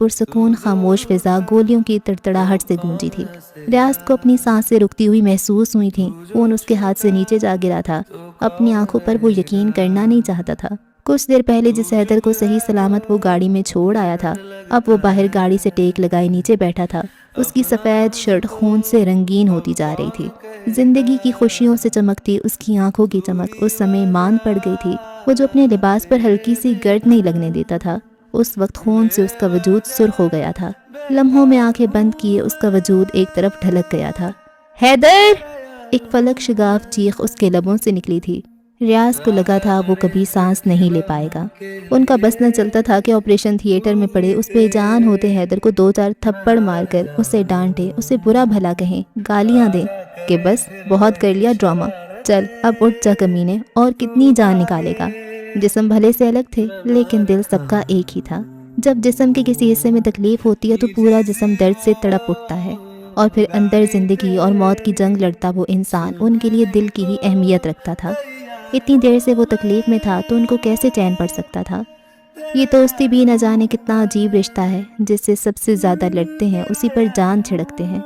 पुरसकून खामोश फिजा गोलियों की तड़तड़ाहट से गूंजी थी। रियाज को अपनी सांसें रुकती हुई महसूस हुई थीं। फ़ोन उसके हाथ से नीचे जा गिरा था। अपनी आंखों पर वो यकीन करना नहीं चाहता था। कुछ देर पहले जिस हैदर को सही सलामत वो गाड़ी में छोड़ आया था, अब वो बाहर गाड़ी से टेक लगाए नीचे बैठा था। उसकी सफ़ेद शर्ट खून से रंगीन होती जा रही थी। ज़िंदगी की खुशियों से चमकती उसकी आंखों की चमक उस समय मान पड़ गई थी। वो जो अपने लिबास पर हल्की सी गर्द नहीं लगने देता था, उस वक्त खून से उसका वजूद सुर्ख हो गया था। लम्हों में आंखें बंद किए उसका वजूद एक तरफ ढलक गया था। हैदर! एक फलक शगाफ चीख उसके लबों से निकली थी। रियाज को लगा था वो कभी सांस नहीं ले पाएगा। उनका बस न चलता था कि ऑपरेशन थिएटर में पड़े उस बेजान होते हैदर को 2-4 थप्पड़ मारकर उसे डांटे, उसे बुरा भला कहें, गालियां दें कि बस बहुत कर लिया ड्रामा, चल अब उठ जा कमीने, और कितनी जान निकालेगा। जिस्म भले से अलग थे लेकिन दिल सबका एक ही था। जब जिस्म के किसी हिस्से में तकलीफ होती है तो पूरा जिस्म दर्द से तड़प उठता है, और फिर अंदर ज़िंदगी और मौत की जंग लड़ता वो इंसान उनके लिए दिल की ही अहमियत रखता था। इतनी देर से वो तकलीफ़ में था तो उनको कैसे चैन पड़ सकता था। ये दोस्ती भी न जाने कितना अजीब रिश्ता है, जिससे सबसे ज़्यादा लड़ते हैं उसी पर जान छिड़कते हैं।